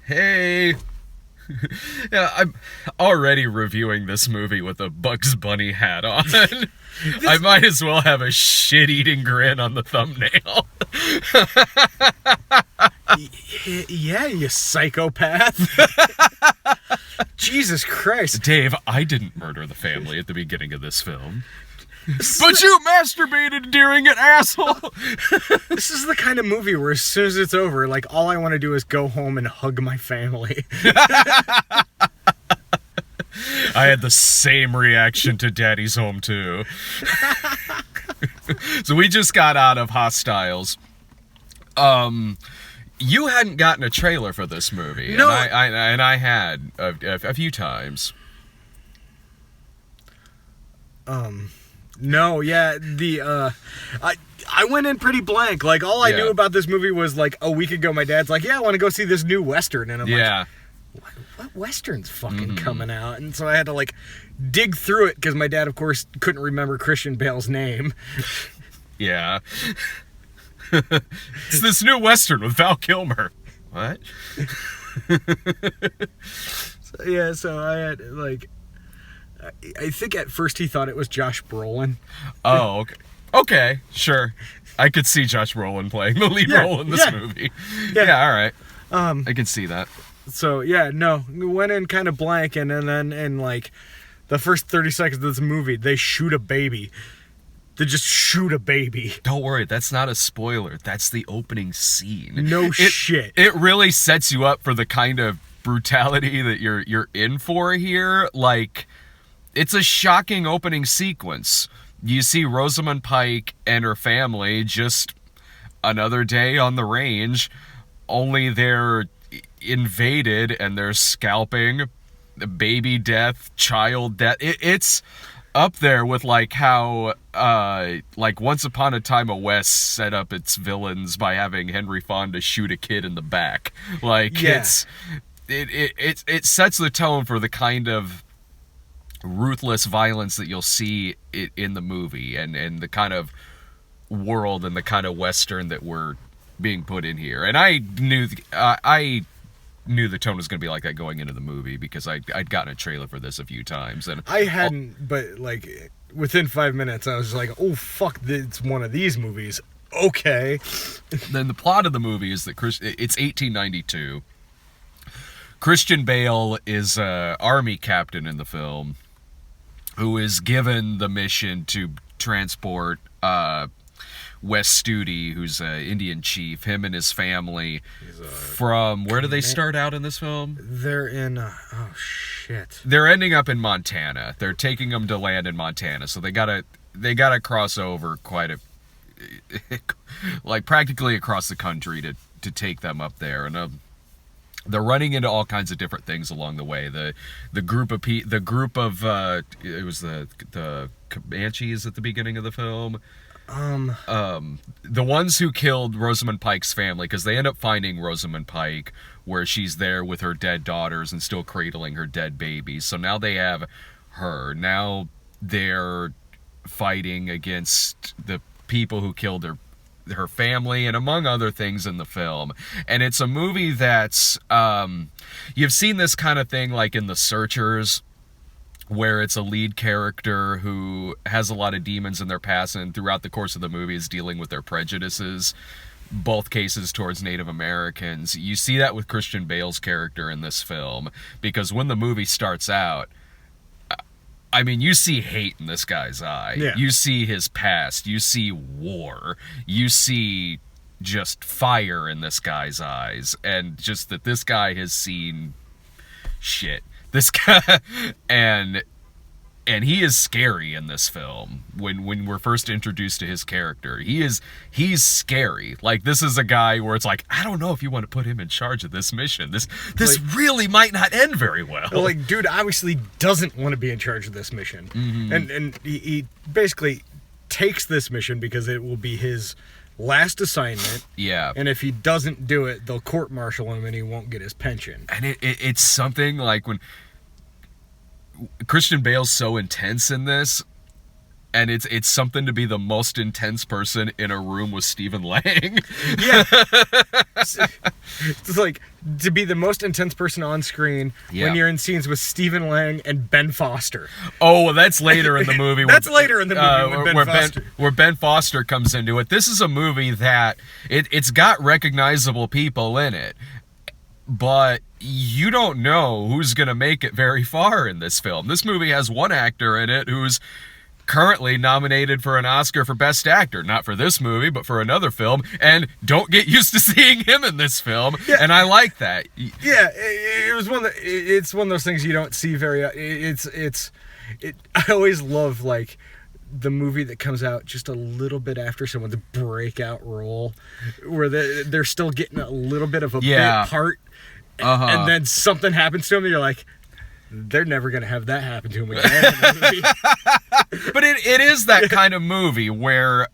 Hey. Yeah, I'm already reviewing this movie with a Bugs Bunny hat on. I might as well have a shit-eating grin on the thumbnail. Yeah, you psychopath. Jesus Christ. Dave, I didn't murder the family at the beginning of this film. But you masturbated during it, asshole! This is the kind of movie where as soon as it's over, like, all I want to do is go home and hug my family. I had the same reaction to Daddy's Home, too. So we just got out of Hostiles. You hadn't gotten a trailer for this movie. No. And I had a few times. No, yeah, I went in pretty blank. Like, all I knew about this movie was, like, a week ago, my dad's like, yeah, I want to go see this new Western. And I'm like, what Western's fucking coming out? And so I had to, like, dig through it, because my dad, of course, couldn't remember Christian Bale's name. Yeah. It's this new Western with Val Kilmer. What? So I had, like... I think at first he thought it was Josh Brolin. Oh, okay. Okay, sure. I could see Josh Brolin playing the lead role in this movie. Yeah, all right. I can see that. So, yeah, no. Went in kind of blank, and then in, like, the first 30 seconds of this movie, they shoot a baby. They just shoot a baby. Don't worry, that's not a spoiler. That's the opening scene. No shit. It really sets you up for the kind of brutality that you're in for here. Like... It's a shocking opening sequence. You see Rosamund Pike and her family just another day on the range, only they're invaded and they're scalping, baby death, child death. It's up there with like how like Once Upon a Time a West set up its villains by having Henry Fonda shoot a kid in the back. Like it sets the tone for the kind of ruthless violence that you'll see in the movie and the kind of world and the kind of Western that we're being put in here. And I knew the tone was going to be like that going into the movie because I'd gotten a trailer for this a few times. And I hadn't, but like within 5 minutes I was like, oh fuck, it's one of these movies. Okay. Then the plot of the movie is that it's 1892. Christian Bale is an army captain in the film who is given the mission to transport Wes Studi, who's an Indian chief, him and his family, from... Where do they start out in this film? They're in... oh, shit. They're ending up in Montana. They're taking them to land in Montana, so they gotta cross over quite a... like, practically across the country to take them up there, and... they're running into all kinds of different things along the way. The group of it was the Comanches at the beginning of the film. The ones who killed Rosamund Pike's family, because they end up finding Rosamund Pike where she's there with her dead daughters and still cradling her dead babies. So now they have her. Now they're fighting against the people who killed her family, and among other things in the film. And it's a movie that's you've seen this kind of thing like in The Searchers, where it's a lead character who has a lot of demons in their past, and throughout the course of the movie is dealing with their prejudices, both cases towards Native Americans. You see that with Christian Bale's character in this film, because when the movie starts out, I mean, you see hate in this guy's eye. Yeah. You see his past. You see war. You see just fire in this guy's eyes. And just that this guy has seen shit. This guy... And he is scary in this film. When we're first introduced to his character, he's scary. Like, this is a guy where it's like, I don't know if you want to put him in charge of this mission. This like, really might not end very well. Like, dude obviously doesn't want to be in charge of this mission. Mm-hmm. And he basically takes this mission because it will be his last assignment. Yeah. And if he doesn't do it, they'll court-martial him and he won't get his pension. And it's something like when Christian Bale's so intense in this, and it's something to be the most intense person in a room with Stephen Lang. Yeah. It's like to be the most intense person on screen when you're in scenes with Stephen Lang and Ben Foster. Oh, well, that's later in the movie. That's later in the movie with Ben Foster. Where Ben Foster comes into it. This is a movie that it's got recognizable people in it, but you don't know who's going to make it very far in this film. This movie has one actor in it who's currently nominated for an Oscar for Best Actor. Not for this movie, but for another film. And don't get used to seeing him in this film. Yeah. And I like that. Yeah, it's one of those things you don't see very... I always love, like, the movie that comes out just a little bit after someone's breakout role, where they're still getting a little bit of a bit part, and then something happens to them, and you're like, they're never going to have that happen to him again. But it is that kind of movie where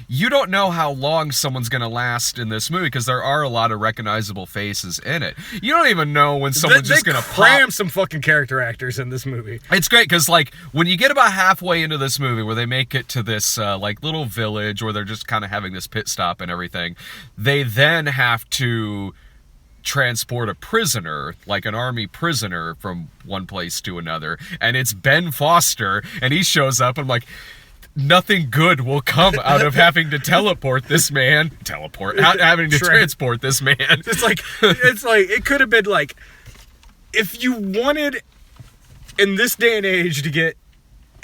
you don't know how long someone's going to last in this movie, because there are a lot of recognizable faces in it. You don't even know when someone's just going to cram some fucking character actors in this movie. It's great, because like when you get about halfway into this movie where they make it to this like little village where they're just kind of having this pit stop and everything, they then have to transport a prisoner, like an army prisoner, from one place to another, and it's Ben Foster, and he shows up, and I'm like, nothing good will come out of having to transport this man. It's like it could have been like, if you wanted in this day and age to get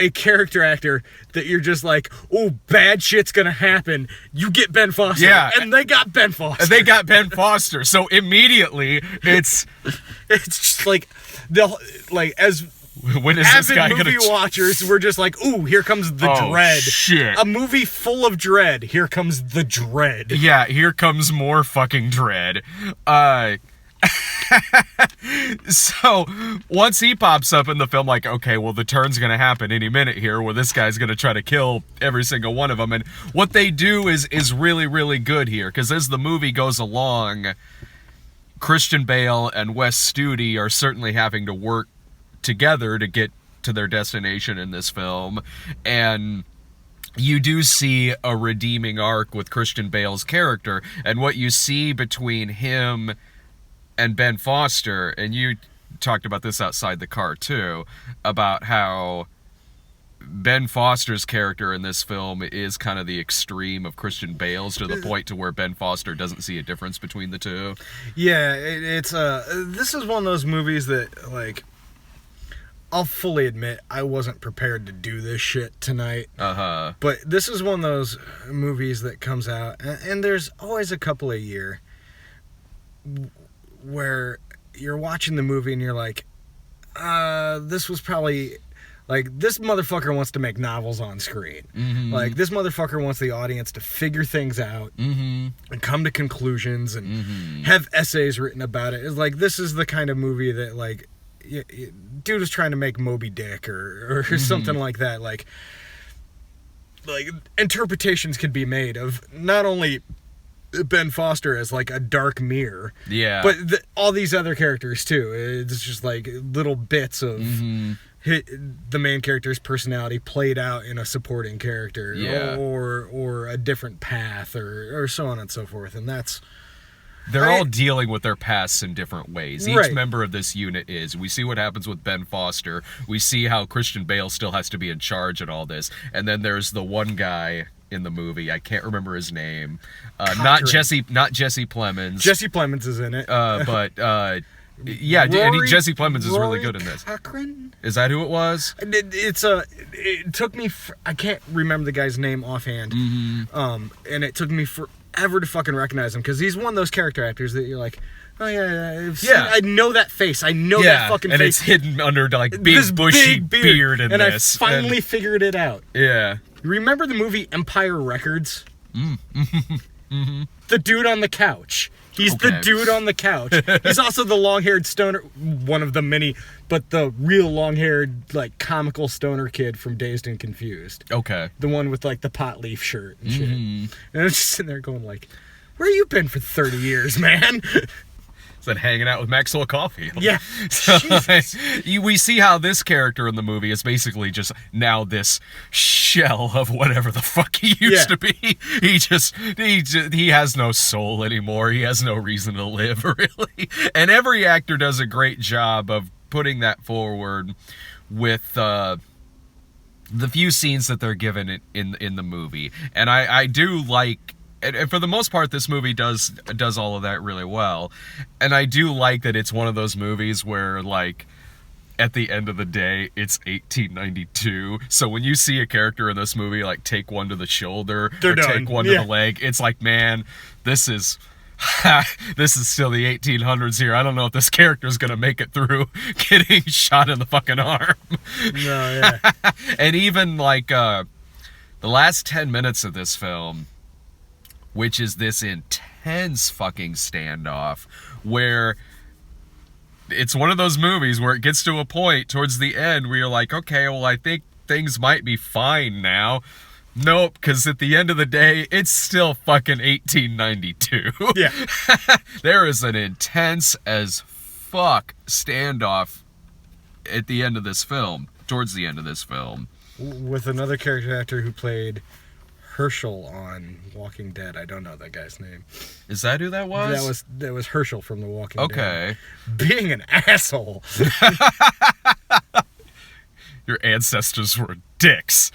a character actor that you're just like, oh, bad shit's gonna happen, you get Ben Foster. Yeah. And they got Ben Foster. So immediately it's just like as when is this guy movie watchers, we're just like, ooh, here comes the dread. Shit. A movie full of dread. Here comes the dread. Yeah, here comes more fucking dread. So once he pops up in the film, like, okay, well, the turn's gonna happen any minute here, where this guy's gonna try to kill every single one of them. And what they do is really, really good here, because as the movie goes along, Christian Bale and Wes Studi are certainly having to work together to get to their destination in this film. And you do see a redeeming arc with Christian Bale's character, and what you see between him and Ben Foster, and you talked about this outside the car too, about how Ben Foster's character in this film is kind of the extreme of Christian Bale's, to the point to where Ben Foster doesn't see a difference between the two. Yeah, it's this is one of those movies that, like, I'll fully admit I wasn't prepared to do this shit tonight. But this is one of those movies that comes out, and there's always a couple a year where you're watching the movie and you're like, this was probably, like, this motherfucker wants to make novels on screen. Mm-hmm. Like, this motherfucker wants the audience to figure things out and come to conclusions and have essays written about it. It's like, this is the kind of movie that, like, dude is trying to make Moby Dick or something like that. Like interpretations can be made of not only Ben Foster as like a dark mirror, but all these other characters too. It's just like little bits of the main character's personality played out in a supporting character, or a different path, or so on and so forth. And they're all dealing with their pasts in different ways. Each member of this unit is. We see what happens with Ben Foster. We see how Christian Bale still has to be in charge in all this. And then there's the one guy in the movie, I can't remember his name. Not Jesse Plemons. Jesse Plemons is in it. Jesse Plemons is really good in this. Cochran? Is that who it was? It took me. I can't remember the guy's name offhand. And it took me forever to fucking recognize him, because he's one of those character actors that you're like, oh yeah, I know that face. I know that fucking face. And it's hidden under like big bushy beard in and this. And I finally figured it out. Yeah. Remember the movie Empire Records? The dude on the couch. He's the dude on the couch. He's also the long-haired stoner, one of the many, but the real long-haired, like, comical stoner kid from Dazed and Confused. Okay. The one with, like, the pot leaf shirt and shit. And I'm just sitting there going, like, where you been for 30 years, man? Than hanging out with Maxwell Caulfield. Yeah. So, we see how this character in the movie is basically just now this shell of whatever the fuck he used to be. He has no soul anymore. He has no reason to live, really. And every actor does a great job of putting that forward with the few scenes that they're given in the movie. And I do like, and for the most part, this movie does all of that really well. And I do like that it's one of those movies where, like, at the end of the day, it's 1892. So when you see a character in this movie, like, take one to the shoulder or take one to the leg, it's like, man, this is still the 1800s here. I don't know if this character's gonna make it through getting shot in the fucking arm. No, yeah. And even, like, the last 10 minutes of this film, which is this intense fucking standoff where it's one of those movies where it gets to a point towards the end where you're like, okay, well, I think things might be fine now. Nope, because at the end of the day, it's still fucking 1892. Yeah. There is an intense as fuck standoff at the end of this film, towards the end of this film. With another character actor who played Herschel on Walking Dead. I don't know that guy's name. Is that who that was? That was Herschel from The Walking Dead. Okay. Being an asshole. Your ancestors were dicks.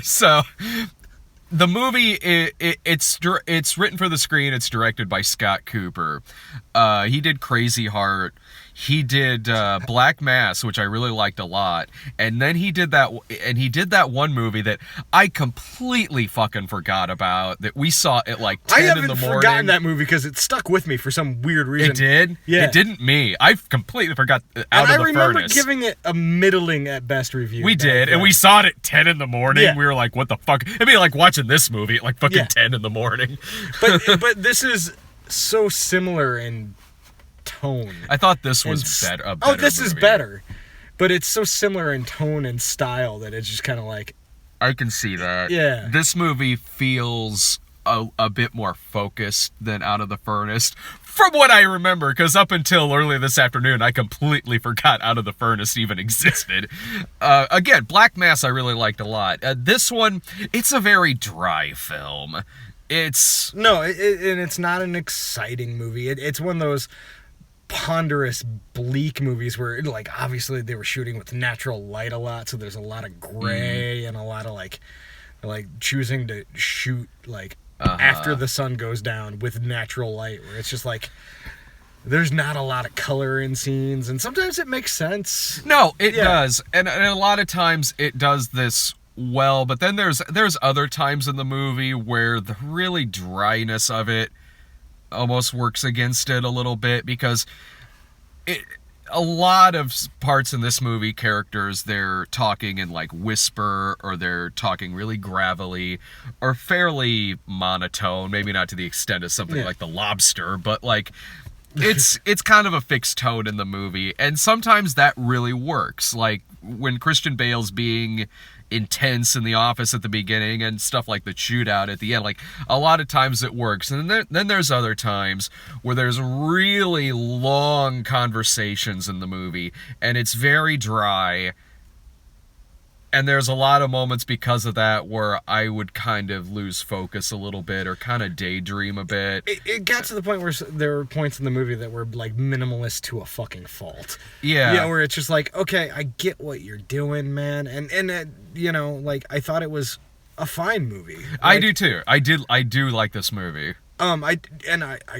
So, the movie, it's written for the screen. It's directed by Scott Cooper. He did Crazy Heart. He did Black Mass, which I really liked a lot, and then he did that one movie that I completely fucking forgot about, that we saw at like 10 in the morning. I haven't forgotten that movie because it stuck with me for some weird reason. It did? Yeah. It didn't me. I completely forgot Out of the Furnace. And I remember giving it a middling at best review. We did, and we saw it at 10 in the morning. Yeah. We were like, what the fuck? It'd be like watching this movie at like fucking 10 in the morning. But this is so similar in tone. I thought this was better. This is better, but it's so similar in tone and style that it's just kind of like. I can see that. Yeah. This movie feels a bit more focused than Out of the Furnace, from what I remember, because up until early this afternoon, I completely forgot Out of the Furnace even existed. Again, Black Mass I really liked a lot. This one, it's a very dry film. And it's not an exciting movie. It's one of those ponderous, bleak movies where, like, obviously they were shooting with natural light a lot, so there's a lot of gray and a lot of like choosing to shoot like after the sun goes down with natural light, where it's just like there's not a lot of color in scenes, and sometimes it makes sense. No, it does, and a lot of times it does this well, but then there's other times in the movie where the really dryness of it almost works against it a little bit, because a lot of parts in this movie, characters, they're talking in like whisper, or they're talking really gravelly or fairly monotone, maybe not to the extent of something like The Lobster, but like it's kind of a fixed tone in the movie, and sometimes that really works, like when Christian Bale's being intense in The Office at the beginning and stuff like the shootout at the end. Like, a lot of times it works, and then there's other times where there's really long conversations in the movie and it's very dry, and there's a lot of moments because of that where I would kind of lose focus a little bit or kind of daydream a bit. It got to the point where there were points in the movie that were like minimalist to a fucking fault. Yeah, where it's just like, okay, I get what you're doing, man, and you know, like, I thought it was a fine movie. Like, I do too. I do like this movie. I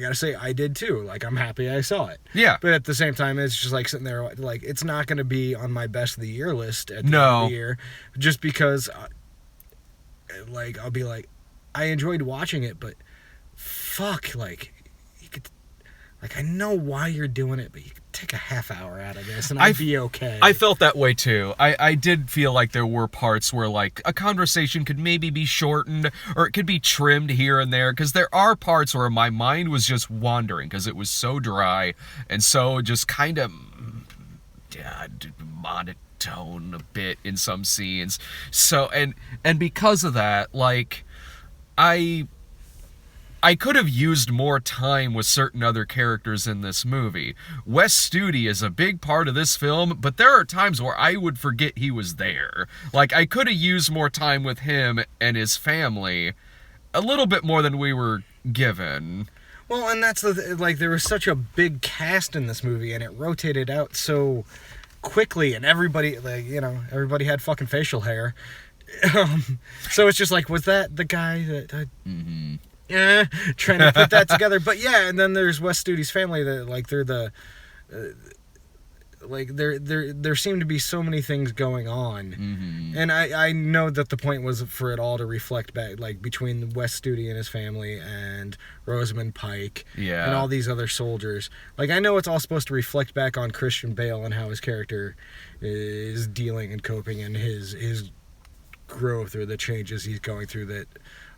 gotta say, I did too. Like, I'm happy I saw it. Yeah. But at the same time, it's just like sitting there, like, it's not gonna be on my best of the year list at the end of the year, just because, like, I'll be like, I enjoyed watching it, but fuck, like, you could, like, I know why you're doing it, but you could take a half hour out of this and I'd be okay. I felt that way too. I did feel like there were parts where, like, a conversation could maybe be shortened or it could be trimmed here and there, because there are parts where my mind was just wandering because it was so dry and so just kind of monotone a bit in some scenes. So and because of that, like, I could have used more time with certain other characters in this movie. Wes Studi is a big part of this film, but there are times where I would forget he was there. Like, I could have used more time with him and his family, a little bit more than we were given. Well, and that's like, there was such a big cast in this movie, and it rotated out so quickly, and everybody, like, you know, everybody had fucking facial hair. So it's just like, was that the guy that... trying to put that together. But yeah, and then there's Wes Studi's family that, like, they're the... like, there seem to be so many things going on. And I know that the point was for it all to reflect back, like, between Wes Studi and his family and Rosamund Pike and all these other soldiers. Like, I know it's all supposed to reflect back on Christian Bale and how his character is dealing and coping, and his growth or the changes he's going through that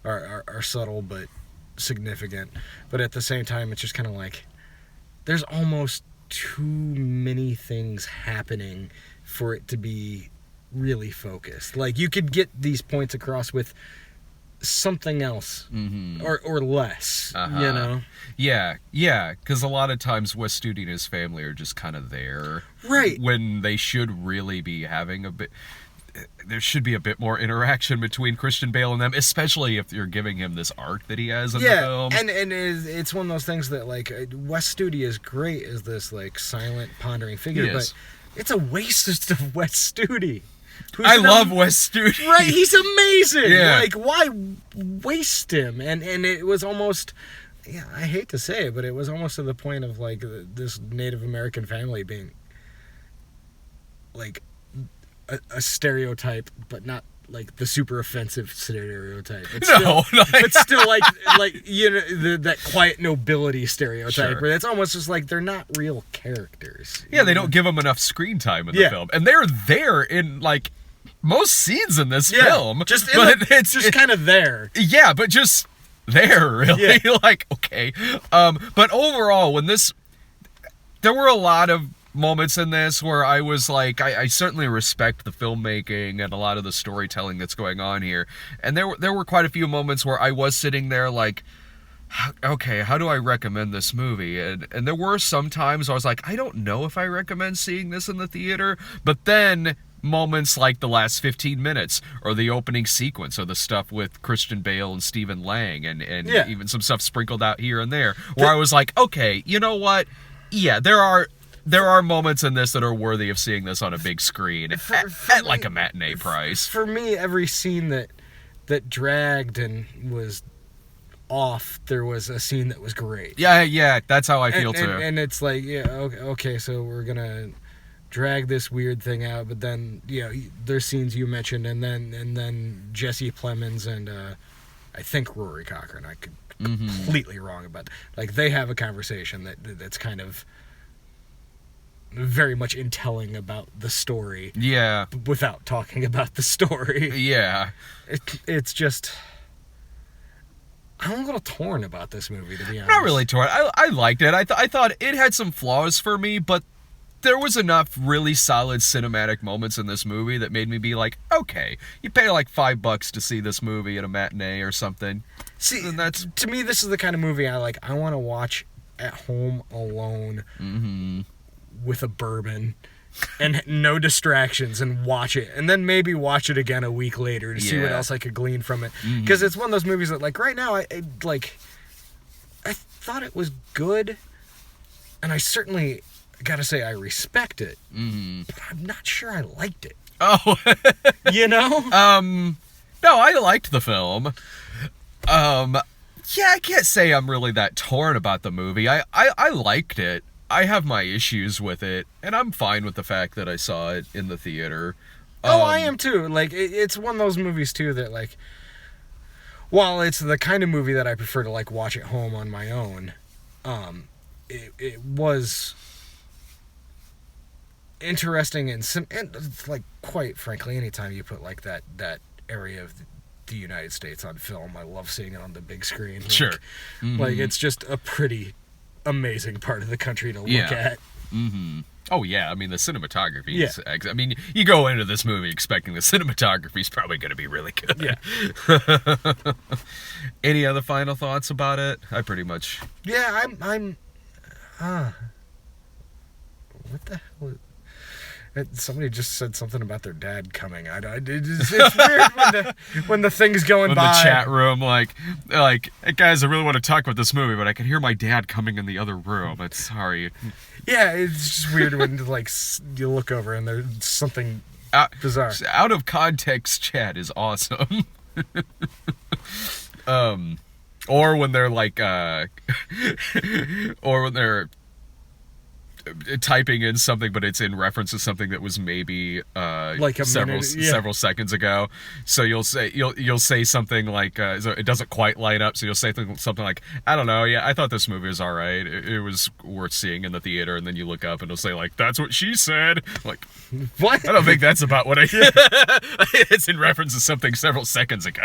are subtle but significant. But at the same time, it's just kind of like, there's almost too many things happening for it to be really focused. Like, you could get these points across with something else or less, you know? Yeah, because a lot of times Wes Studi and his family are just kind of there. Right. When they should really be having a bit... There should be a bit more interaction between Christian Bale and them, especially if you're giving him this arc that he has in the film. And it's one of those things that, like, Wes Studi is great as this, like, silent, pondering figure, but it's a waste of Wes Studi. I love Wes Studi. Right, he's amazing. Yeah. Like, why waste him? And it was almost... Yeah, I hate to say it, but it was almost to the point of, like, this Native American family being, like... A stereotype, but not like the super offensive stereotype. It's still like you know, that quiet nobility stereotype, where it's almost just like they're not real characters. Yeah, they don't give them enough screen time in the film, and they're there in like most scenes in this film. It's just kind of there. Yeah, but just there, really. Like, okay, but overall, there were a lot of moments in this where I was like, I certainly respect the filmmaking and a lot of the storytelling that's going on here, and there were quite a few moments where I was sitting there like, okay, how do I recommend this movie? And there were some times I was like, I don't know if I recommend seeing this in the theater, but then moments like the last 15 minutes or the opening sequence or the stuff with Christian Bale and Stephen Lang and even some stuff sprinkled out here and there where I was like, okay, you know what? Yeah, there are moments in this that are worthy of seeing this on a big screen at like a matinee price. For me, every scene that dragged and was off, there was a scene that was great. Yeah, that's how I feel too. And it's like, okay, so we're gonna drag this weird thing out, but then there's scenes you mentioned, and then Jesse Plemons and I think Rory Cochrane. I could completely wrong about like they have a conversation that's kind of very much in telling about the story. Yeah. Without talking about the story. Yeah. It's just... I'm a little torn about this movie, to be honest. Not really torn. I liked it. I thought it had some flaws for me, but there was enough really solid cinematic moments in this movie that made me be like, okay, you pay like $5 to see this movie at a matinee or something. See, to me, this is the kind of movie I want to watch at home alone with a bourbon and no distractions and watch it, and then maybe watch it again a week later to see what else I could glean from it. Because it's one of those movies that, like, right now, I thought it was good, and I certainly gotta say I respect it, but I'm not sure I liked it. Oh. You know? No, I liked the film. Yeah, I can't say I'm really that torn about the movie. I liked it. I have my issues with it, and I'm fine with the fact that I saw it in the theater. I am too. Like, it's one of those movies too that, like, while it's the kind of movie that I prefer to, like, watch at home on my own, it was interesting and like, quite frankly, anytime you put like that area of the United States on film, I love seeing it on the big screen. Like, Sure. Like, it's just a pretty amazing part of the country to look at. Oh yeah, I mean the cinematography. Yeah. I mean, you go into this movie expecting the cinematography is probably going to be really good. Yeah. Any other final thoughts about it? I pretty much. Yeah, what the hell? Somebody just said something about their dad coming. It's weird when the thing's going by. In the chat room, like, hey guys, I really want to talk about this movie, but I can hear my dad coming in the other room. I'm sorry. Yeah, it's just weird when you look over and there's something bizarre. Out of context chat is awesome. Or when they're like, or when they're typing in something, but it's in reference to something that was maybe like several seconds ago. So you'll say something like so it doesn't quite line up. So you'll say something like, I don't know, yeah, I thought this movie was all right. It was worth seeing in the theater. And then you look up and it'll say like, that's what she said. Like, what? I don't think that's about what I. It's in reference to something several seconds ago.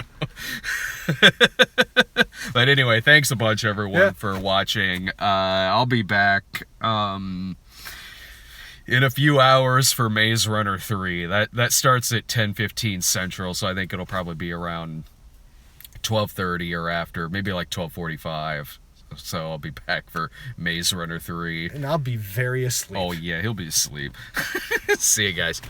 But anyway, thanks a bunch, everyone, for watching. I'll be back in a few hours for Maze Runner 3. That starts at 10:15 Central, so I think it'll probably be around 12:30 or after, maybe like 12:45. So I'll be back for Maze Runner 3. And I'll be very asleep. Oh yeah, he'll be asleep. See you guys.